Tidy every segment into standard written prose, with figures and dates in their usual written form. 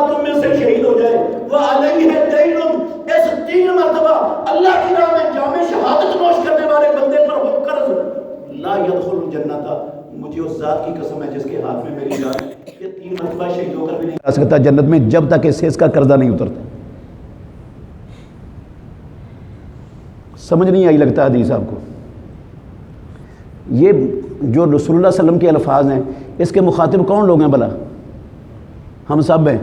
تم میں سے شہید ہو جائے وعلیہ دین، اس 3 مرتبہ اللہ کی راہ میں جام شہادت نوش کرنے والے بندے پر ہو قرض، لا يدخل الجنت، مجھے اس ذات کی قسم ہے جس کے ہاتھ میں میری جان، یہ 3 مرتبہ شہید ہو کر بھی نہیں آ سکتا جنت میں جب تک اس کا قرضہ نہیں اترتا۔ سمجھ نہیں آئی لگتا حدیث آپ کو؟ یہ جو رسول اللہ صلی اللہ علیہ وسلم کے الفاظ ہیں، اس کے مخاطب کون لوگ ہیں بھلا؟ ہم سب ہیں،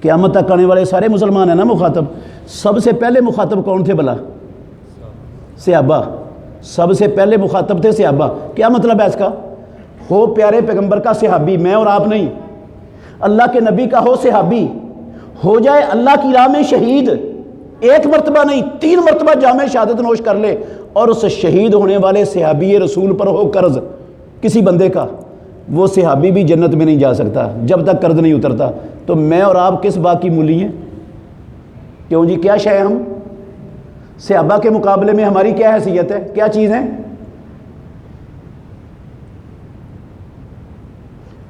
قیامت تک آنے والے سارے مسلمان ہیں نا مخاطب۔ سب سے پہلے مخاطب کون تھے بھلا؟ صحابہ۔ سب سے پہلے مخاطب تھے صحابہ۔ کیا مطلب ہے اس کا؟ ہو پیارے پیغمبر کا صحابی، میں اور آپ نہیں، اللہ کے نبی کا ہو صحابی، ہو جائے اللہ کی راہ میں شہید، 1 مرتبہ نہیں 3 مرتبہ جامع شہادت نوش کر لے، اور اس شہید ہونے والے صحابی رسول پر ہو قرض کسی بندے کا، وہ صحابی بھی جنت میں نہیں جا سکتا جب تک قرض نہیں اترتا۔ تو میں اور آپ کس بات کی مولی ہیں؟ کیوں جی، کیا شے ہم؟ صحابہ کے مقابلے میں ہماری کیا حیثیت ہے؟ کیا چیز ہے؟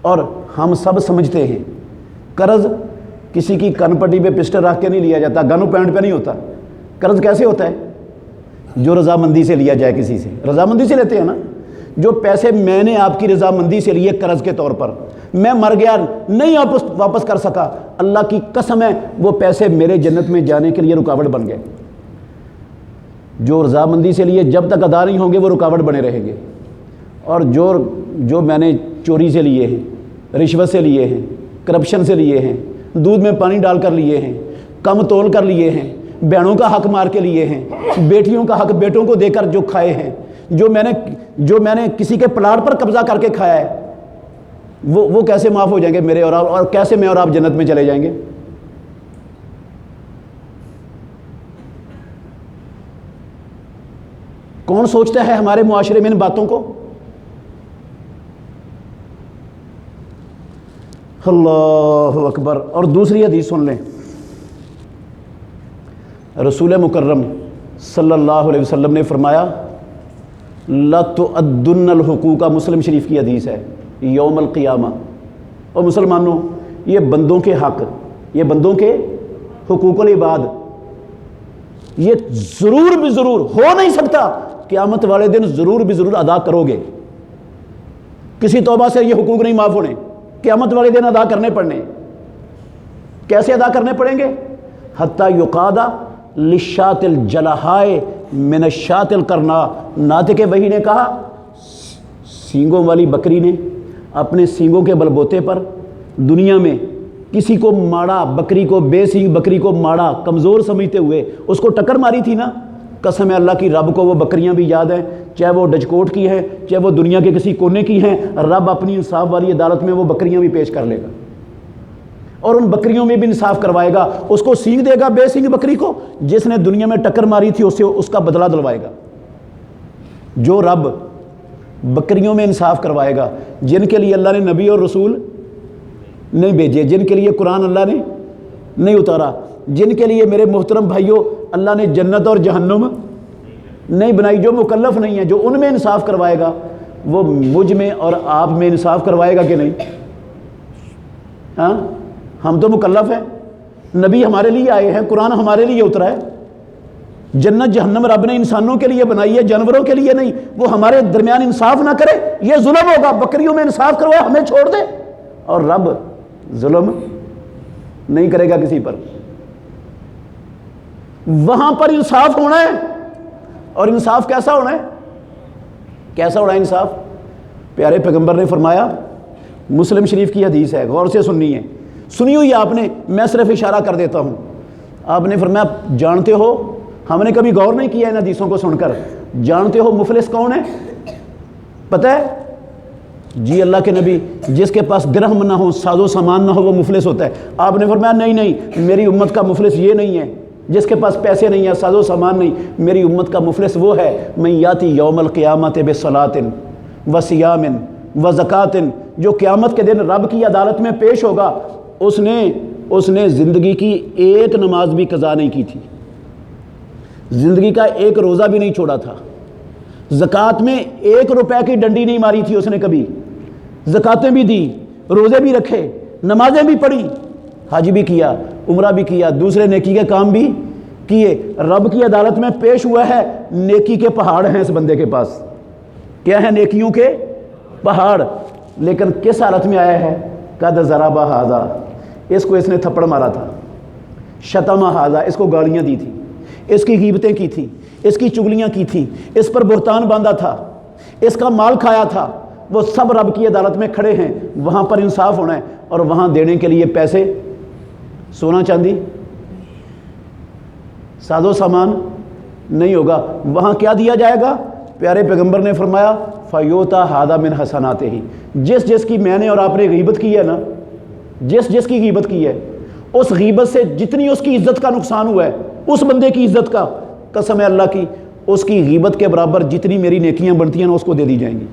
اور ہم سب سمجھتے ہیں قرض کسی کی کن پٹی پہ پسٹل رکھ کے نہیں لیا جاتا، گن پینٹ پہ نہیں ہوتا۔ قرض کیسے ہوتا ہے؟ جو رضامندی سے لیا جائے، کسی سے رضامندی سے لیتے ہیں نا۔ جو پیسے میں نے آپ کی رضامندی سے لیے قرض کے طور پر، میں مر گیا نہیں واپس کر سکا، اللہ کی قسم ہے وہ پیسے میرے جنت میں جانے کے لیے رکاوٹ بن گئے۔ جو رضامندی سے لیے جب تک ادا نہیں ہوں گے وہ رکاوٹ بنے رہیں گے، اور جو میں نے چوری سے لیے ہیں، رشوت سے لیے ہیں، کرپشن سے لیے ہیں، دودھ میں پانی ڈال کر لیے ہیں، کم تول کر لیے ہیں، بہنوں کا حق مار کے لیے ہیں، بیٹیوں کا حق بیٹوں کو دے کر جو کھائے ہیں، جو میں نے کسی کے پلاٹ پر قبضہ کر کے کھایا ہے، وہ کیسے معاف ہو جائیں گے میرے اور کیسے میں اور آپ جنت میں چلے جائیں گے؟ کون سوچتا ہے ہمارے معاشرے میں ان باتوں کو؟ اللہ اکبر۔ اور دوسری حدیث سن لیں، رسول مکرم صلی اللہ علیہ وسلم نے فرمایا لَتُؤَدُّنَّ الْحُقُوقَ، مسلم شریف کی حدیث ہے، یوم القیامہ۔ اور مسلمانوں، یہ بندوں کے حق، یہ بندوں کے حقوق العباد، یہ ضرور بھی ضرور ہو نہیں سکتا، قیامت والے دن ضرور بھی ضرور ادا کرو گے۔ کسی توبہ سے یہ حقوق نہیں معاف ہونے، قیامت والے دن ادا کرنے پڑنے۔ کیسے ادا کرنے پڑیں گے؟ حتیٰ یقادا للشاة الجلحاء من الشاة القرناء، ناطق وحی نے کہا سینگوں والی بکری نے اپنے سینگوں کے بلبوتے پر دنیا میں کسی کو ماڑا، بکری کو، بے سینگ بکری کو ماڑا کمزور سمجھتے ہوئے اس کو ٹکر ماری تھی نا، قسم ہے اللہ کی، رب کو وہ بکریاں بھی یاد ہیں، چاہے وہ ڈچکوٹ کی ہیں، چاہے وہ دنیا کے کسی کونے کی ہیں، رب اپنی انصاف والی عدالت میں وہ بکریاں بھی پیش کر لے گا، اور ان بکریوں میں بھی انصاف کروائے گا۔ اس کو سینگ دے گا، بے سینگ بکری کو، جس نے دنیا میں ٹکر ماری تھی اسے اس کا بدلہ دلوائے گا۔ جو رب بکریوں میں انصاف کروائے گا، جن کے لیے اللہ نے نبی اور رسول نہیں بھیجے، جن کے لیے قرآن اللہ نے نہیں اتارا، جن کے لیے میرے محترم بھائیوں اللہ نے جنت اور جہنم نہیں بنائی، جو مکلف نہیں ہے، جو ان میں انصاف کروائے گا، وہ مجھ میں اور آپ میں انصاف کروائے گا کہ نہیں؟ ہاں، ہم تو مکلف ہیں، نبی ہمارے لیے آئے ہیں، قرآن ہمارے لیے اترا ہے، جنت جہنم رب نے انسانوں کے لیے بنائی ہے، جانوروں کے لیے نہیں۔ وہ ہمارے درمیان انصاف نہ کرے، یہ ظلم ہوگا۔ بکریوں میں انصاف کروائے، ہمیں چھوڑ دے، اور رب ظلم نہیں کرے گا کسی پر۔ وہاں پر انصاف ہونا ہے، اور انصاف کیسا ہونا ہے؟ کیسا ہونا ہے انصاف؟ پیارے پیغمبر نے فرمایا، مسلم شریف کی حدیث ہے، غور سے سننی ہے، سنی ہوئی آپ نے، میں صرف اشارہ کر دیتا ہوں۔ آپ نے فرمایا جانتے ہو، ہم نے کبھی غور نہیں کیا ان حدیثوں کو سن کر، جانتے ہو مفلس کون ہے؟ پتہ ہے؟ جی اللہ کے نبی، جس کے پاس درہم نہ ہو، ساز و سامان نہ ہو، وہ مفلس ہوتا ہے۔ آپ نے فرمایا نہیں، میری امت کا مفلس یہ نہیں ہے جس کے پاس پیسے نہیں ہیں، ساز و سامان نہیں، میری امت کا مفلس وہ ہے من یاتی یوم القیامت بصلاۃ وصیام وزکوٰۃ، جو قیامت کے دن رب کی عدالت میں پیش ہوگا، اس نے زندگی کی ایک نماز بھی قضا نہیں کی تھی، زندگی کا ایک روزہ بھی نہیں چھوڑا تھا، زکوٰۃ میں 1 روپے کی ڈنڈی نہیں ماری تھی اس نے کبھی، زکوٰتیں بھی دی، روزے بھی رکھے، نمازیں بھی پڑھی، حج بھی کیا، عمرہ بھی کیا، دوسرے نیکی کے کام بھی کیے، رب کی عدالت میں پیش ہوا ہے، نیکی کے پہاڑ ہیں اس بندے کے پاس، کیا ہے؟ نیکیوں کے پہاڑ، لیکن کس حالت میں آیا ہے؟ قد ضرب ھذا، اس کو اس نے تھپڑ مارا تھا، شتم ھذا، اس کو گالیاں دی تھی، اس کی غیبتیں کی تھی، اس کی چگلیاں کی تھی، اس پر بہتان باندھا تھا، اس کا مال کھایا تھا، وہ سب رب کی عدالت میں کھڑے ہیں، وہاں پر انصاف ہونا ہے، اور وہاں دینے کے لیے پیسے، سونا چاندی، ساز و سامان نہیں ہوگا، وہاں کیا دیا جائے گا؟ پیارے پیغمبر نے فرمایا فیوتا ھذا من حسناتہ، جس جس کی میں نے اور آپ نے غیبت کی ہے نا، جس جس کی غیبت کی ہے، اس غیبت سے جتنی اس کی عزت کا نقصان ہوا ہے، اس بندے کی عزت کا، قسم ہے اللہ کی، اس کی غیبت کے برابر جتنی میری نیکیاں بنتی ہیں نا اس کو دے دی جائیں گی،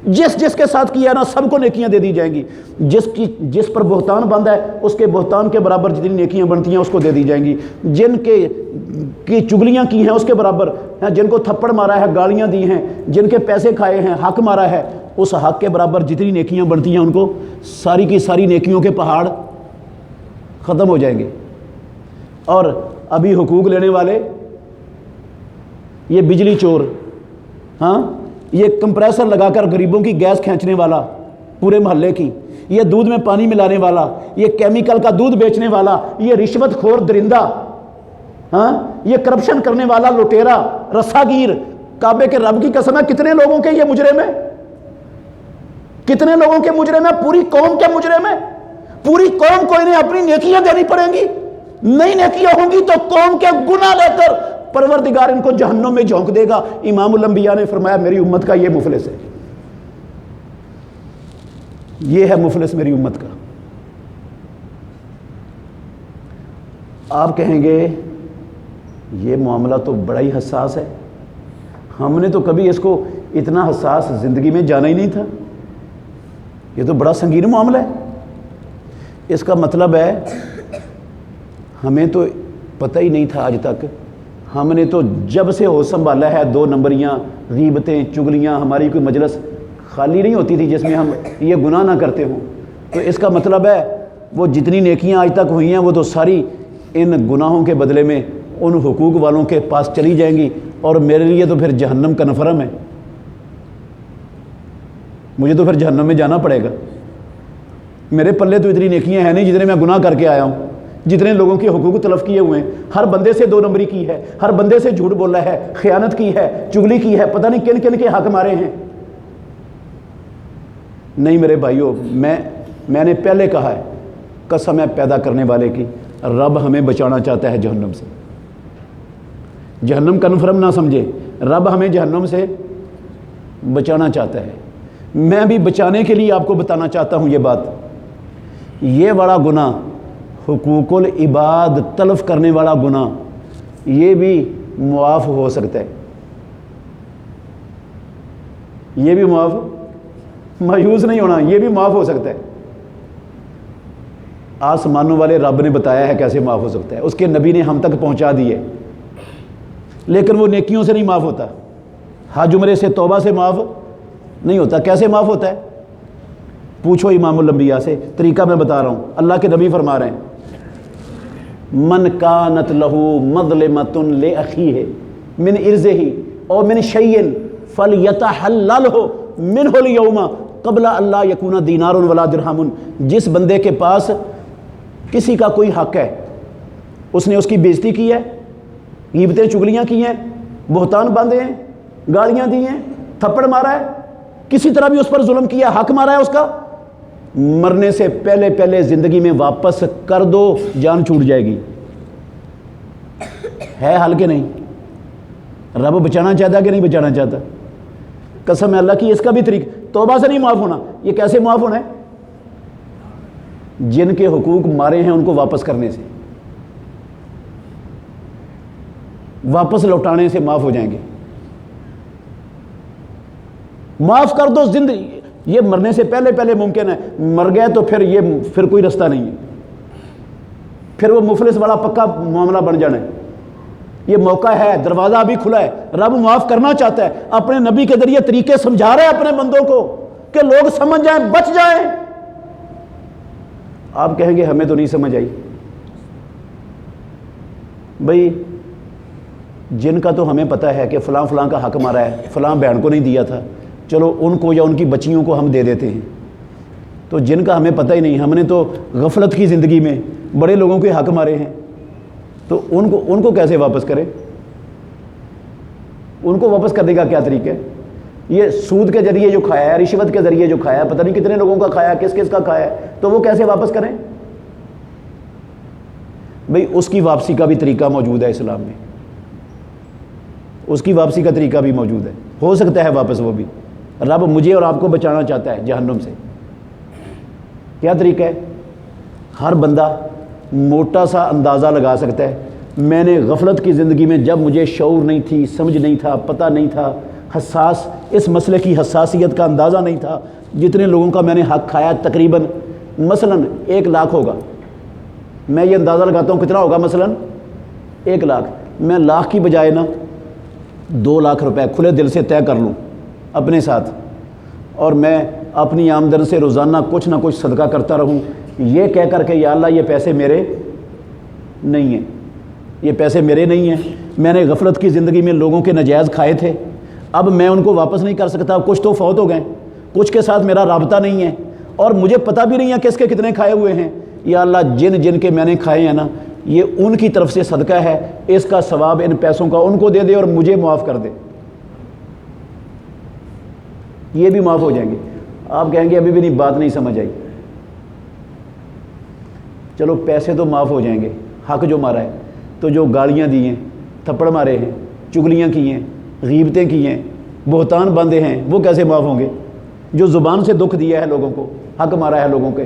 جس جس کے ساتھ کیا نا سب کو نیکیاں دے دی جائیں گی، جس پر بہتان باندھا ہے اس کے بہتان کے برابر جتنی نیکیاں بنتی ہیں اس کو دے دی جائیں گی، جن کی چگلیاں کی ہیں اس کے برابر، جن کو تھپڑ مارا ہے، گالیاں دی ہیں، جن کے پیسے کھائے ہیں، حق مارا ہے، اس حق کے برابر جتنی نیکیاں بنتی ہیں ان کو ساری کی ساری نیکیوں کے پہاڑ ختم ہو جائیں گے۔ اور ابھی حقوق لینے والے، یہ بجلی چور، ہاں، یہ کمپریسر لگا کر غریبوں کی گیس کھینچنے والا پورے محلے کی، یہ دودھ میں پانی ملانے والا، یہ کیمیکل کا دودھ بیچنے والا، یہ رشوت خور درندہ، ہاں، یہ کرپشن کرنے والا لٹیرا، رسا گیر، کعبے کے رب کی قسم ہے کتنے لوگوں کے یہ مجرم ہے، کتنے لوگوں کے مجرم ہے، پوری قوم کے مجرم ہے، پوری قوم کو انہیں اپنی نیکیاں دینی پڑیں گی، نئی نیکیاں ہوں گی تو قوم کے گناہ لے کر پروردگار ان کو جہنم میں جھونک دے گا۔ امام الانبیاء نے فرمایا میری امت کا یہ مفلس ہے، یہ ہے مفلس میری امت کا۔ آپ کہیں گے یہ معاملہ تو بڑا ہی حساس ہے، ہم نے تو کبھی اس کو اتنا حساس زندگی میں جانا ہی نہیں تھا، یہ تو بڑا سنگین معاملہ ہے۔ اس کا مطلب ہے ہمیں تو پتہ ہی نہیں تھا آج تک، ہم نے تو جب سے ہوش سنبھالا ہے 2 نمبریاں، غیبتیں، چگلیاں، ہماری کوئی مجلس خالی نہیں ہوتی تھی جس میں ہم یہ گناہ نہ کرتے ہوں۔ تو اس کا مطلب ہے وہ جتنی نیکیاں آج تک ہوئی ہیں وہ تو ساری ان گناہوں کے بدلے میں ان حقوق والوں کے پاس چلی جائیں گی، اور میرے لیے تو پھر جہنم کنفرم ہے، مجھے تو پھر جہنم میں جانا پڑے گا۔ میرے پلے تو اتنی نیکیاں ہیں نہیں جتنے میں گناہ کر کے آیا ہوں، جتنے لوگوں کے حقوق تلف کیے ہوئے ہیں، ہر بندے سے 2 نمبری کی ہے، ہر بندے سے جھوٹ بولا ہے، خیانت کی ہے، چگلی کی ہے، پتہ نہیں کن کن کے حق مارے ہیں۔ نہیں میرے بھائیوں، میں نے پہلے کہا ہے، قسم ہے پیدا کرنے والے کی، رب ہمیں بچانا چاہتا ہے جہنم سے، جہنم کنفرم نہ سمجھے، رب ہمیں جہنم سے بچانا چاہتا ہے۔ میں بھی بچانے کے لیے آپ کو بتانا چاہتا ہوں یہ بات، یہ بڑا گناہ، حقوق العباد تلف کرنے والا گناہ، یہ بھی معاف ہو سکتا ہے، یہ بھی معاف، مایوس نہیں ہونا، یہ بھی معاف ہو سکتا ہے۔ آسمانوں والے رب نے بتایا ہے کیسے معاف ہو سکتا ہے، اس کے نبی نے ہم تک پہنچا دیے، لیکن وہ نیکیوں سے نہیں معاف ہوتا، حج عمرے سے توبہ سے معاف نہیں ہوتا۔ کیسے معاف ہوتا ہے؟ پوچھو امام الانبیاء سے، طریقہ میں بتا رہا ہوں، اللہ کے نبی فرما رہے ہیں من کانت لہو مظلمۃ لاخیہ من ارضہ او من شیء فلیتحللہ منہ اليوم قبل اللہ یکون دینار ولا درہم، جس بندے کے پاس کسی کا کوئی حق ہے، اس نے اس کی بےزتی کی ہے، غیبتیں چگلیاں کی ہیں، بہتان باندھے ہیں، گالیاں دی ہیں، تھپڑ مارا ہے، کسی طرح بھی اس پر ظلم کیا، حق مارا ہے اس کا، مرنے سے پہلے پہلے زندگی میں واپس کر دو، جان چھوٹ جائے گی۔ ہے حل کہ نہیں؟ رب بچانا چاہتا کہ نہیں بچانا چاہتا؟ قسم ہے اللہ کی، اس کا بھی طریقہ، توبہ سے نہیں معاف ہونا۔ یہ کیسے معاف ہونا ہے؟ جن کے حقوق مارے ہیں ان کو واپس کرنے سے، واپس لوٹانے سے معاف ہو جائیں گے۔ معاف کر دو زندگی، یہ مرنے سے پہلے پہلے ممکن ہے، مر گئے تو پھر کوئی رستہ نہیں ہے، پھر وہ مفلس والا پکا معاملہ بن جانا ہے۔ یہ موقع ہے، دروازہ ابھی کھلا ہے، رب معاف کرنا چاہتا ہے، اپنے نبی کے ذریعے طریقے سمجھا رہے ہیں اپنے بندوں کو کہ لوگ سمجھ جائیں، بچ جائیں۔ آپ کہیں گے ہمیں تو نہیں سمجھ آئی۔ بھئی جن کا تو ہمیں پتہ ہے کہ فلاں فلاں کا حق مارا ہے، فلاں بہن کو نہیں دیا تھا، چلو ان کو یا ان کی بچیوں کو ہم دے دیتے ہیں، تو جن کا ہمیں پتہ ہی نہیں، ہم نے تو غفلت کی زندگی میں بڑے لوگوں کے حق مارے ہیں، تو ان کو کیسے واپس کریں؟ ان کو واپس کرنے کا کیا طریقہ ہے؟ یہ سود کے ذریعے جو کھایا ہے، رشوت کے ذریعے جو کھایا ہے، پتہ نہیں کتنے لوگوں کا کھایا ہے، کس کس کا کھایا ہے، تو وہ کیسے واپس کریں؟ بھئی اس کی واپسی کا بھی طریقہ موجود ہے اسلام میں، اس کی واپسی کا طریقہ بھی موجود ہے، ہو سکتا ہے واپس وہ بھی۔ رب مجھے اور آپ کو بچانا چاہتا ہے جہنم سے۔ کیا طریقہ ہے؟ ہر بندہ موٹا سا اندازہ لگا سکتا ہے، میں نے غفلت کی زندگی میں جب مجھے شعور نہیں تھی، سمجھ نہیں تھا، پتہ نہیں تھا، حساس اس مسئلے کی حساسیت کا اندازہ نہیں تھا، جتنے لوگوں کا میں نے حق کھایا تقریباً مثلاً 1 لاکھ ہوگا، میں یہ اندازہ لگاتا ہوں کتنا ہوگا، مثلاً 1 لاکھ، میں لاکھ کی بجائے نا 2 لاکھ روپے کھلے دل سے طے کر لوں اپنے ساتھ، اور میں اپنی آمدن سے روزانہ کچھ نہ کچھ صدقہ کرتا رہوں، یہ کہہ کر کے یا اللہ یہ پیسے میرے نہیں ہیں، یہ پیسے میرے نہیں ہیں، میں نے غفلت کی زندگی میں لوگوں کے نجائز کھائے تھے، اب میں ان کو واپس نہیں کر سکتا، کچھ تو فوت ہو گئے، کچھ کے ساتھ میرا رابطہ نہیں ہے، اور مجھے پتہ بھی نہیں ہے کس کے کتنے کھائے ہوئے ہیں، یا اللہ جن کے میں نے کھائے ہیں نا، یہ ان کی طرف سے صدقہ ہے، اس کا ثواب ان پیسوں کا ان کو دے دے اور مجھے معاف کر دے، یہ بھی معاف ہو جائیں گے۔ آپ کہیں گے ابھی بھی نہیں، بات نہیں سمجھ آئی۔ چلو پیسے تو معاف ہو جائیں گے، حق جو مارا ہے، تو جو گالیاں دی ہیں، تھپڑ مارے ہیں، چگلیاں کی ہیں، غیبتیں کی ہیں، بہتان باندھے ہیں، وہ کیسے معاف ہوں گے؟ جو زبان سے دکھ دیا ہے لوگوں کو، حق مارا ہے لوگوں کے،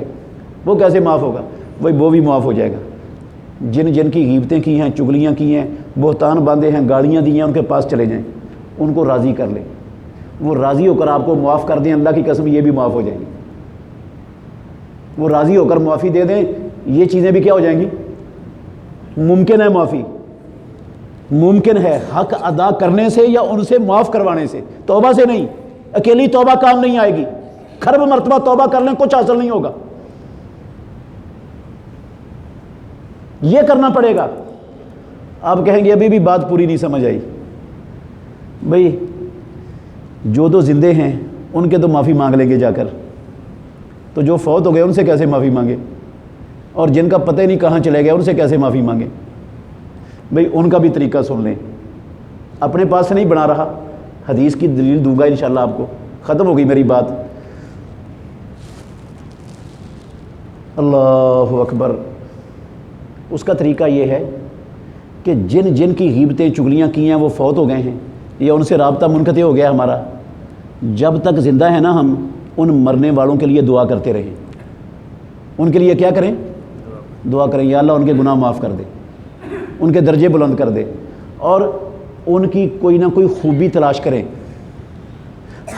وہ کیسے معاف ہوگا؟ وہ بھی معاف ہو جائے گا۔ جن کی غیبتیں کی ہیں، چگلیاں کی ہیں، بہتان باندھے ہیں، گالیاں دی ہیں، ان کے پاس چلے جائیں، ان کو راضی کر لیں، وہ راضی ہو کر آپ کو معاف کر دیں، اللہ کی قسم یہ بھی معاف ہو جائیں گی۔ وہ راضی ہو کر معافی دے دیں، یہ چیزیں بھی کیا ہو جائیں گی؟ ممکن ہے معافی، ممکن ہے حق ادا کرنے سے یا ان سے معاف کروانے سے، توبہ سے نہیں، اکیلی توبہ کام نہیں آئے گی، خرب مرتبہ توبہ کر لیں کچھ حاصل نہیں ہوگا، یہ کرنا پڑے گا۔ آپ کہیں گے ابھی بھی بات پوری نہیں سمجھ آئی۔ بھئی جو تو زندے ہیں ان کے تو معافی مانگ لیں گے جا کر، تو جو فوت ہو گئے ان سے کیسے معافی مانگے؟ اور جن کا پتہ ہی نہیں کہاں چلے گئے ان سے کیسے معافی مانگے؟ بھئی ان کا بھی طریقہ سن لیں، اپنے پاس سے نہیں بنا رہا، حدیث کی دلیل دوں گا انشاءاللہ آپ کو، ختم ہو گئی میری بات۔ اللہ اکبر۔ اس کا طریقہ یہ ہے کہ جن کی غیبتیں چگلیاں کی ہیں وہ فوت ہو گئے ہیں یا ان سے رابطہ منقطع ہو گیا ہمارا، جب تک زندہ ہیں نا ہم ان مرنے والوں کے لیے دعا کرتے رہیں، ان کے لیے کیا کریں؟ دعا کریں، یا اللہ ان کے گناہ معاف کر دے، ان کے درجے بلند کر دے، اور ان کی کوئی نہ کوئی خوبی تلاش کریں۔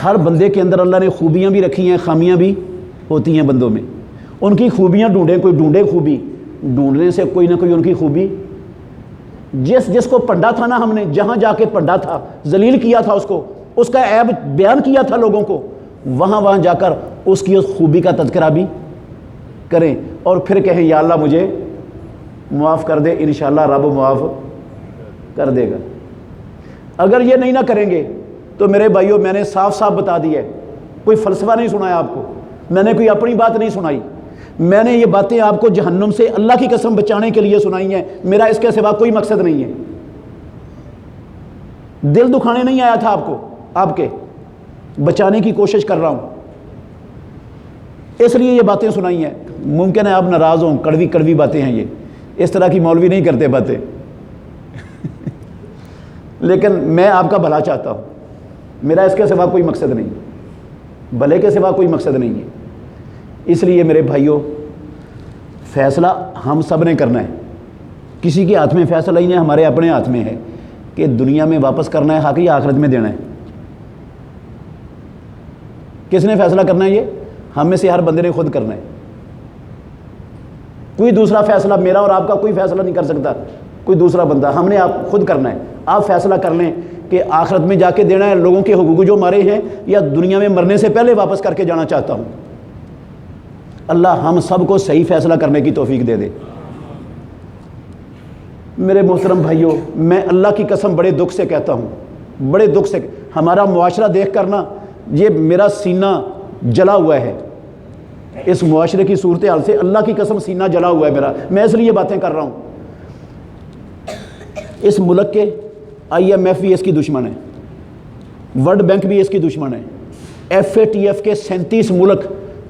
ہر بندے کے اندر اللہ نے خوبیاں بھی رکھی ہیں، خامیاں بھی ہوتی ہیں بندوں میں، ان کی خوبیاں ڈھونڈیں، کوئی ڈھونڈے خوبی، ڈھونڈنے سے کوئی نہ کوئی ان کی خوبی، جس کو پنڈا تھا نا ہم نے، جہاں جا کے پنڈا تھا، ذلیل کیا تھا اس کو، اس کا عیب بیان کیا تھا لوگوں کو، وہاں جا کر اس کی اس خوبی کا تذکرہ بھی کریں، اور پھر کہیں یا اللہ مجھے معاف کر دے، انشاءاللہ رب معاف کر دے گا۔ اگر یہ نہیں نہ کریں گے تو میرے بھائیوں میں نے صاف صاف بتا دیا ہے، کوئی فلسفہ نہیں سنایا آپ کو، میں نے کوئی اپنی بات نہیں سنائی، میں نے یہ باتیں آپ کو جہنم سے اللہ کی قسم بچانے کے لیے سنائی ہیں، میرا اس کے سوا کوئی مقصد نہیں ہے، دل دکھانے نہیں آیا تھا آپ کو، آپ کے بچانے کی کوشش کر رہا ہوں، اس لیے یہ باتیں سنائی ہیں۔ ممکن ہے آپ ناراض ہوں، کڑوی کڑوی باتیں ہیں یہ، اس طرح کی مولوی نہیں کرتے باتیں لیکن میں آپ کا بھلا چاہتا ہوں، میرا اس کے سوا کوئی مقصد نہیں، بھلے کے سوا کوئی مقصد نہیں ہے۔ اس لیے میرے بھائیوں فیصلہ ہم سب نے کرنا ہے، کسی کے ہاتھ میں فیصلہ ہی نہیں، ہمارے اپنے ہاتھ میں ہے کہ دنیا میں واپس کرنا ہے حق یا آخرت میں دینا ہے۔ کس نے فیصلہ کرنا ہے؟ یہ ہم میں سے ہر بندے نے خود کرنا ہے، کوئی دوسرا فیصلہ، میرا اور آپ کا کوئی فیصلہ نہیں کر سکتا کوئی دوسرا بندہ، ہم نے آپ خود کرنا ہے۔ آپ فیصلہ کر لیں کہ آخرت میں جا کے دینا ہے لوگوں کے حقوق جو مارے ہیں، یا دنیا میں مرنے سے پہلے واپس کر کے جانا چاہتا ہوں۔ اللہ ہم سب کو صحیح فیصلہ کرنے کی توفیق دے دے۔ میرے محترم بھائیوں، میں اللہ کی قسم بڑے دکھ سے کہتا ہوں، بڑے دکھ سے، ہمارا معاشرہ دیکھ کر نا یہ میرا سینہ جلا ہوا ہے، اس معاشرے کی صورتحال سے اللہ کی قسم سینہ جلا ہوا ہے میرا، میں اس لیے باتیں کر رہا ہوں۔ اس ملک کے IMF بھی اس کی دشمن ہے، ورلڈ بینک بھی اس کی دشمن ہے، FATF کے 37 ملک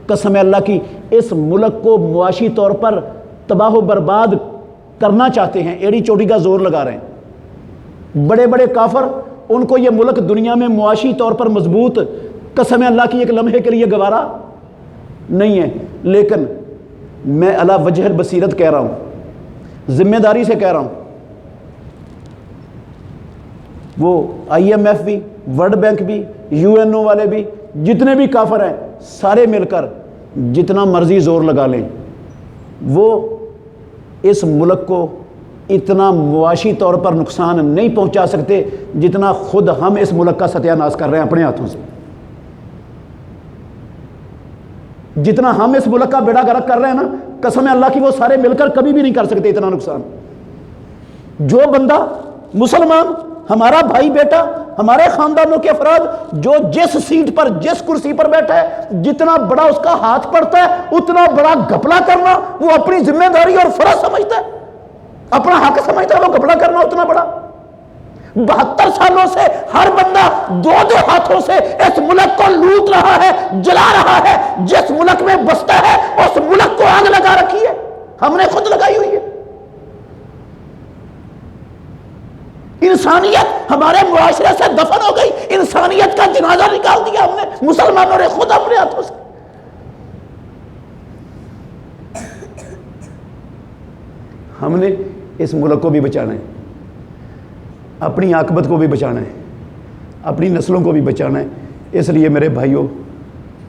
قسم اللہ کی اس ملک کو معاشی طور پر تباہ و برباد کرنا چاہتے ہیں، ایڑی چوٹی کا زور لگا رہے ہیں۔ بڑے بڑے کافر، ان کو یہ ملک دنیا میں معاشی طور پر مضبوط قسم اللہ کی ایک لمحے کے لیے گوارا نہیں ہے، لیکن میں علی وجہ البصیرت کہہ رہا ہوں، ذمہ داری سے کہہ رہا ہوں، وہ IMF بھی، ورلڈ بینک بھی، UNO والے بھی، جتنے بھی کافر ہیں سارے مل کر جتنا مرضی زور لگا لیں، وہ اس ملک کو اتنا معاشی طور پر نقصان نہیں پہنچا سکتے جتنا خود ہم اس ملک کا ستیہ ناش کر رہے ہیں اپنے ہاتھوں سے، جتنا ہم اس ملک کا بیڑا غرق کر رہے ہیں نا، قسم اللہ کی وہ سارے مل کر کبھی بھی نہیں کر سکتے اتنا نقصان۔ جو بندہ مسلمان، ہمارا بھائی بیٹا، ہمارے خاندانوں کے افراد جو جس سیٹ پر، جس کرسی پر بیٹھا ہے، جتنا بڑا اس کا ہاتھ پڑتا ہے اتنا بڑا گھپلا کرنا وہ اپنی ذمہ داری اور فرض سمجھتا ہے، اپنا حق سمجھتا ہے وہ گھپلا کرنا اتنا بڑا۔ 72 سالوں سے ہر بندہ دو ہاتھوں سے اس ملک کو لوٹ رہا ہے، جلا رہا ہے، جس ملک میں بستا ہے اس ملک کو آگ لگا رکھی ہے، ہم نے خود لگائی ہوئی ہے۔ انسانیت ہمارے معاشرے سے دفن ہو گئی، انسانیت کا جنازہ نکال دیا ہم نے، مسلمانوں نے خود اپنے ہاتھوں سے۔ ہم نے اس ملک کو بھی بچانا ہے، اپنی عاقبت کو بھی بچانا ہے، اپنی نسلوں کو بھی بچانا ہے۔ اس لیے میرے بھائیوں،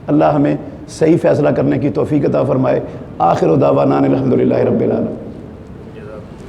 اللہ ہمیں صحیح فیصلہ کرنے کی توفیق عطا فرمائے۔ آخر دعوانا الحمدللہ رب العالمین۔